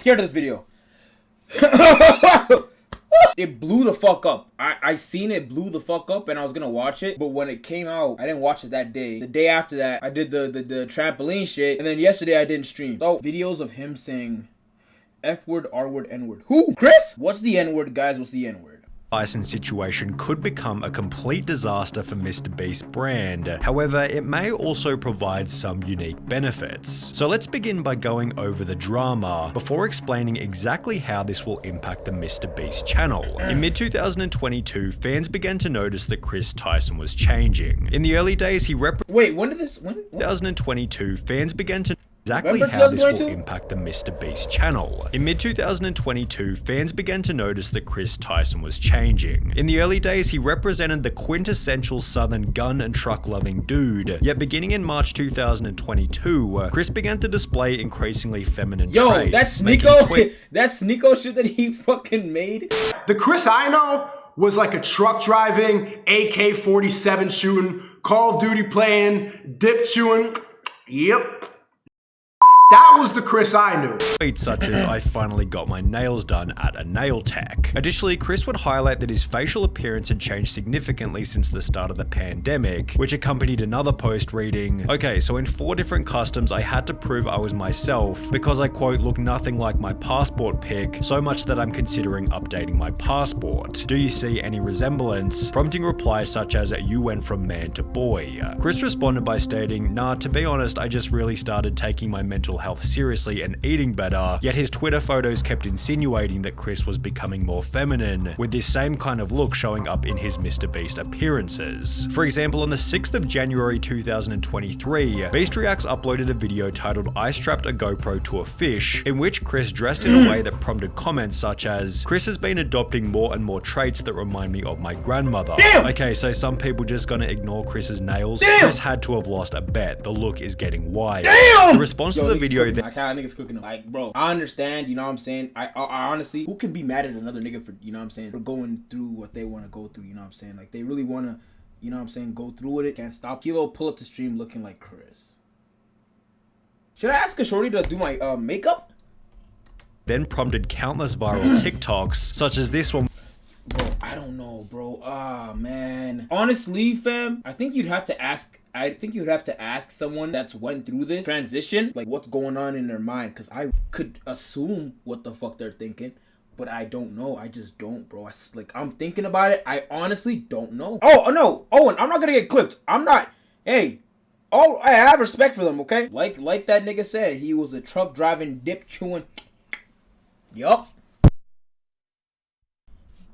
scared of this video. It blew the fuck up. I seen it blew the fuck up and I was gonna watch it, but when it came out, I didn't watch it that day. The day after that, I did the trampoline shit, and then yesterday I didn't stream. So, videos of him saying F word, R word, N word. Who? Chris? What's the N word, guys? What's the N word? Tyson situation could become a complete disaster for MrBeast brand. However, it may also provide some unique benefits. So let's begin by going over the drama before explaining exactly how this will impact the MrBeast channel. In mid-2022, fans began to notice that Chris Tyson was changing. In the early days, he Wait, when did this? When? 2022, fans began to exactly how this will impact the MrBeast channel. In mid-2022, fans began to notice that Chris Tyson was changing. In the early days, he represented the quintessential southern gun and truck loving dude, yet beginning in March 2022, Chris began to display increasingly feminine traits. That's Sneeko shit that he fucking made. The Chris I know was like a truck driving, AK-47 shooting, Call of Duty playing, dip chewing. Yep. That was the Chris I knew. Tweets such as, I finally got my nails done at a nail tech. Additionally, Chris would highlight that his facial appearance had changed significantly since the start of the pandemic, which accompanied another post reading, okay, so in 4 different customs I had to prove I was myself because I quote, look nothing like my passport pic, so much that I'm considering updating my passport. Do you see any resemblance? Prompting replies such as, you went from man to boy. Chris responded by stating, nah, to be honest, I just really started taking my mental health seriously and eating better, yet his Twitter photos kept insinuating that Chris was becoming more feminine, with this same kind of look showing up in his MrBeast appearances. For example, on the 6th of January 2023, Beast Reacts uploaded a video titled I strapped a GoPro to a fish, in which Chris dressed in a way that prompted comments such as, Chris has been adopting more and more traits that remind me of my grandmother. Damn! Okay, so some people just gonna ignore Chris's nails? Damn! Chris had to have lost a bet. The look is getting wild. Damn! The response to the video I can't niggas cooking them. Like, bro, I understand, you know what I'm saying? I honestly, who can be mad at another nigga for, you know what I'm saying, for going through what they want to go through, you know what I'm saying? Like, they really want to, you know what I'm saying, go through with it, can't stop. Kilo pull up the stream looking like Chris. Should I ask a shorty to do my makeup? Then prompted countless viral TikToks, such as this one. Bro, I don't know, bro. Ah, man. Honestly, fam, I think you'd have to ask someone that's went through this transition, like what's going on in their mind, because I could assume what the fuck they're thinking, but I don't know. I just don't, bro. I'm thinking about it. I honestly don't know. Oh, no. Owen, I'm not gonna get clipped. I'm not. Hey. Oh, I have respect for them, okay? Like that nigga said, he was a truck driving, dip chewing. Yup.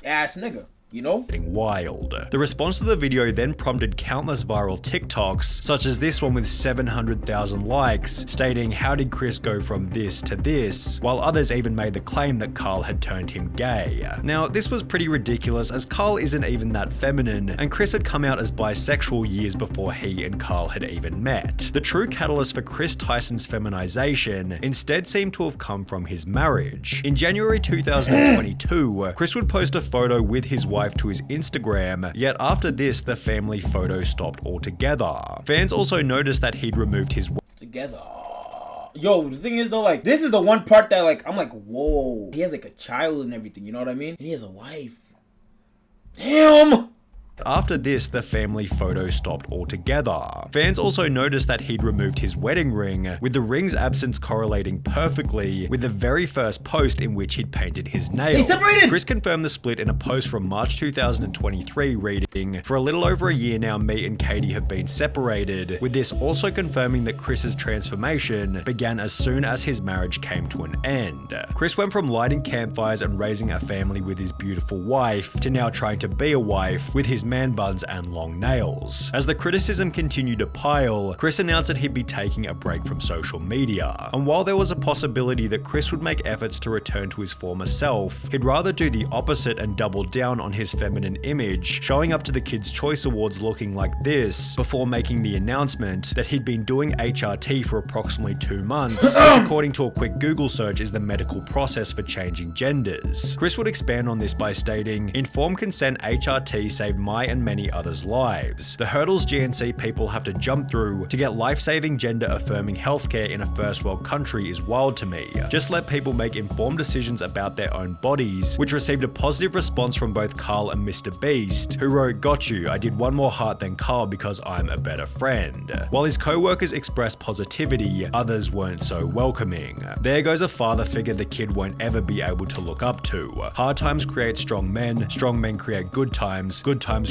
Ass nigga. You know? Getting wild. The response to the video then prompted countless viral TikToks, such as this one with 700,000 likes, stating how did Chris go from this to this, while others even made the claim that Carl had turned him gay. Now, this was pretty ridiculous as Carl isn't even that feminine, and Chris had come out as bisexual years before he and Carl had even met. The true catalyst for Chris Tyson's feminization instead seemed to have come from his marriage. In January 2022, Chris would post a photo with his wife to his Instagram, yet after this, the family photo stopped altogether. Fans also noticed that he'd removed his together. Yo, the thing is though, like, this is the one part that, like, I'm like, whoa. He has, like, a child and everything, you know what I mean? And he has a wife. Damn! After this, the family photo stopped altogether. Fans also noticed that he'd removed his wedding ring, with the ring's absence correlating perfectly with the very first post in which he'd painted his nails. Chris confirmed the split in a post from March 2023 reading, for a little over a year now, me and Katie have been separated, with this also confirming that Chris's transformation began as soon as his marriage came to an end. Chris went from lighting campfires and raising a family with his beautiful wife, to now trying to be a wife with his man buns and long nails. As the criticism continued to pile, Chris announced that he'd be taking a break from social media. And while there was a possibility that Chris would make efforts to return to his former self, he'd rather do the opposite and double down on his feminine image, showing up to the Kids' Choice Awards looking like this, before making the announcement that he'd been doing HRT for approximately 2 months, which according to a quick Google search is the medical process for changing genders. Chris would expand on this by stating, informed consent HRT saved my and many others' lives. The hurdles GNC people have to jump through to get life-saving, gender-affirming healthcare in a first world country is wild to me. Just let people make informed decisions about their own bodies, which received a positive response from both Carl and MrBeast, who wrote, "Got you, I did one more heart than Carl because I'm a better friend." While his co-workers expressed positivity, others weren't so welcoming. There goes a father figure the kid won't ever be able to look up to. Hard times create strong men create good times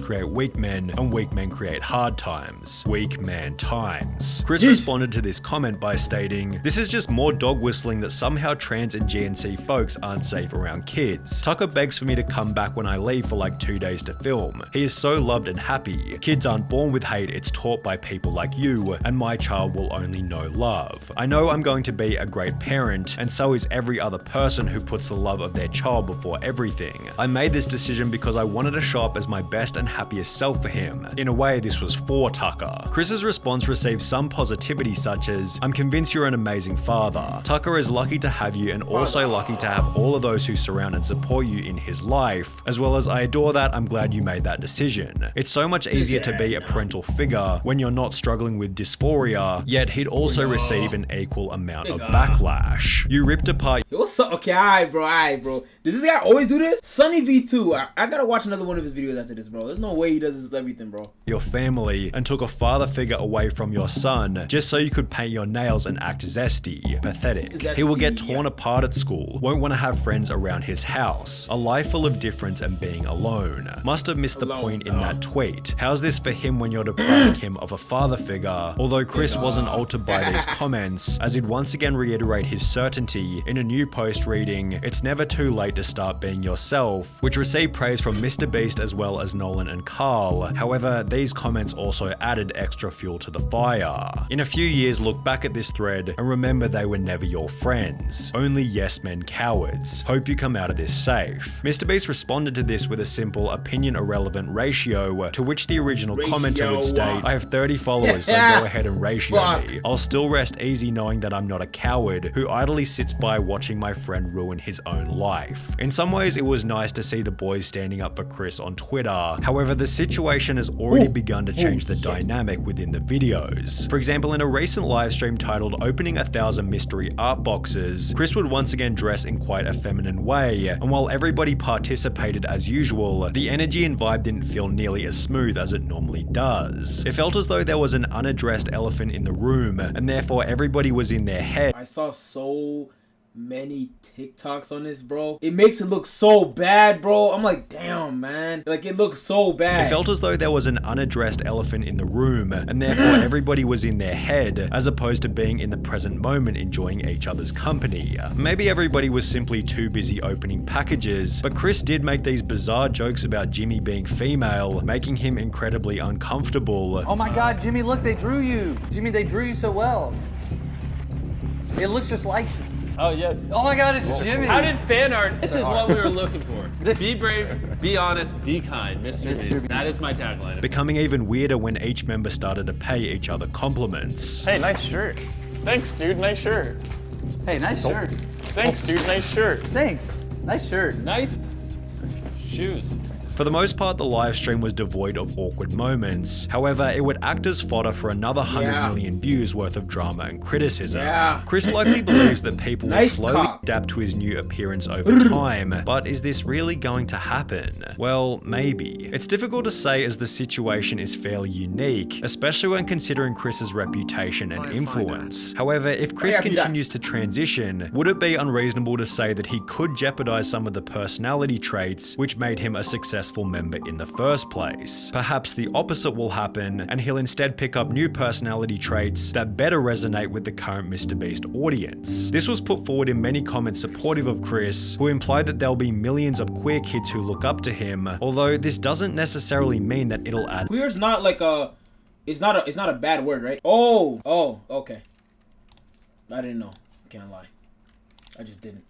create weak men, and weak men create hard times. Weak man times. Chris responded to this comment by stating, "This is just more dog whistling that somehow trans and GNC folks aren't safe around kids. Tucker begs for me to come back when I leave for like 2 days to film. He is so loved and happy. Kids aren't born with hate, it's taught by people like you, and my child will only know love. I know I'm going to be a great parent, and so is every other person who puts the love of their child before everything. I made this decision because I wanted to show up as my best and happiest self for him. In a way, this was for Tucker." Chris's response received some positivity such as, "I'm convinced you're an amazing father. Tucker is lucky to have you and also lucky to have all of those who surround and support you in his life, as well as I adore that, I'm glad you made that decision. It's so much easier to be a parental figure when you're not struggling with dysphoria, yet he'd also receive an equal amount of backlash. You ripped apart..." What's up? Okay, alright, bro. Does this guy always do this? Sunny V2, I gotta watch another one of his videos after this, bro. There's no way he does this everything, bro. "Your family and took a father figure away from your son just so you could paint your nails and act zesty. Pathetic. He will get torn apart at school, won't want to have friends around his house. A life full of difference and being alone. Must have missed the point in that tweet. How's this for him when you're depriving him of a father figure?" Although Chris wasn't altered by these comments, as he'd once again reiterate his certainty in a new post reading, "It's never too late to start being yourself," which received praise from MrBeast as well as Nolan and Carl. However, these comments also added extra fuel to the fire. In a few years, look back at this thread and remember they were never your friends. Only yes men cowards. Hope you come out of this safe. MrBeast responded to this with a simple opinion irrelevant ratio, to which the original commenter would state, "I have 30 followers, so go ahead and ratio me. I'll still rest easy knowing that I'm not a coward who idly sits by watching my friend ruin his own life." In some ways, it was nice to see the boys standing up for Chris on Twitter. However, the situation has already begun to change the dynamic within the videos. For example, in a recent livestream titled "Opening 1,000 Mystery Art Boxes," Chris would once again dress in quite a feminine way, and while everybody participated as usual, the energy and vibe didn't feel nearly as smooth as it normally does. It felt as though there was an unaddressed elephant in the room, and therefore everybody was in their head. I saw so many TikToks on this, bro. It makes it look so bad, bro. I'm like, damn, man. Like, it looks so bad. It felt as though there was an unaddressed elephant in the room, and therefore everybody was in their head, as opposed to being in the present moment enjoying each other's company. Maybe everybody was simply too busy opening packages, but Chris did make these bizarre jokes about Jimmy being female, making him incredibly uncomfortable. "Oh my god, Jimmy, look, they drew you. Jimmy, they drew you so well. It looks just like you." Oh, yes. Oh my god, it's Jimmy. How did fan art? This is what we were looking for. Be brave, be honest, be kind, MrBeast. That is my tagline. Becoming even weirder when each member started to pay each other compliments. Hey, nice shirt. Thanks, dude. Nice shirt. Hey, nice shirt. Thanks, dude. Nice shirt. Thanks. Nice shirt. Nice shoes. For the most part, the live stream was devoid of awkward moments. However, it would act as fodder for another 100 million views worth of drama and criticism. Chris likely believes that people will slowly adapt to his new appearance over time, but is this really going to happen? Well, maybe. It's difficult to say as the situation is fairly unique, especially when considering Chris's reputation and influence. However, if Chris continues to transition, would it be unreasonable to say that he could jeopardize some of the personality traits which made him a successful member in the first place? Perhaps the opposite will happen, and he'll instead pick up new personality traits that better resonate with the current MrBeast audience. This was put forward in many comments supportive of Chris, who implied that there'll be millions of queer kids who look up to him, although this doesn't necessarily mean that it'll add— Queer's not like a, it's not a bad word, right? Oh, okay. I didn't know. Can't lie. I just didn't.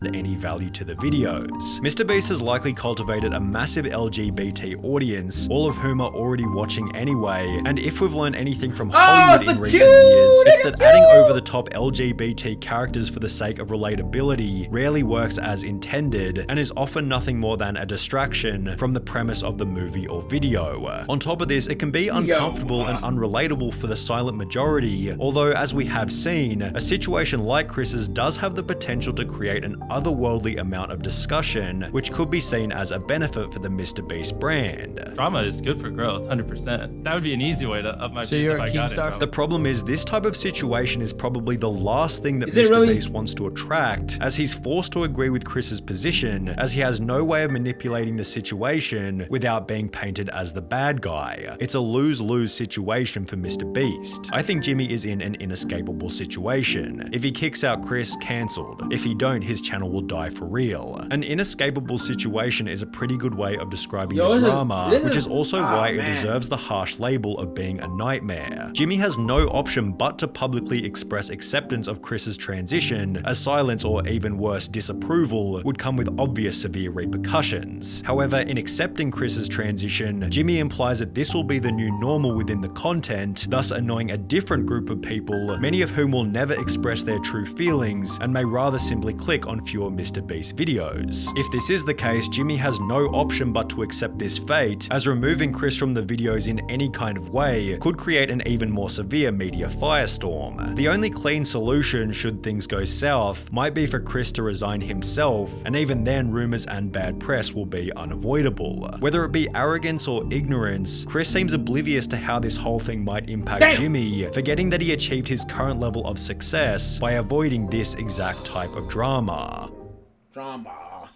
any value to the videos. MrBeast has likely cultivated a massive LGBT audience, all of whom are already watching anyway, and if we've learned anything from Hollywood in recent years, it's that adding over-the-top LGBT characters for the sake of relatability rarely works as intended, and is often nothing more than a distraction from the premise of the movie or video. On top of this, it can be uncomfortable and unrelatable for the silent majority, although as we have seen, a situation like Chris's does have the potential to create an otherworldly amount of discussion, which could be seen as a benefit for the MrBeast brand. Drama is good for growth, 100%. That would be an easy way to up my So you're if a I got Keemstar? it. The problem is this type of situation is probably the last thing that MrBeast wants to attract, as he's forced to agree with Chris's position, as he has no way of manipulating the situation without being painted as the bad guy. It's a lose-lose situation for MrBeast. I think Jimmy is in an inescapable situation. If he kicks out Chris, cancelled. If he don't, his channel will die for real. An inescapable situation is a pretty good way of describing the drama, which is also why it deserves the harsh label of being a nightmare. Jimmy has no option but to publicly express acceptance of Chris's transition, as silence or even worse, disapproval would come with obvious severe repercussions. However, in accepting Chris's transition, Jimmy implies that this will be the new normal within the content, thus annoying a different group of people, many of whom will never express their true feelings and may rather simply click on fewer MrBeast videos. If this is the case, Jimmy has no option but to accept this fate, as removing Chris from the videos in any kind of way could create an even more severe media firestorm. The only clean solution, should things go south, might be for Chris to resign himself, and even then rumors and bad press will be unavoidable. Whether it be arrogance or ignorance, Chris seems oblivious to how this whole thing might impact Jimmy, forgetting that he achieved his current level of success by avoiding this exact type of drama.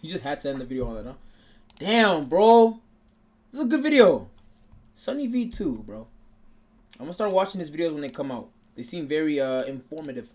You just had to end the video on that, huh? Damn, bro. This is a good video. Sunny V2, bro. I'm gonna start watching his videos when they come out. They seem very informative.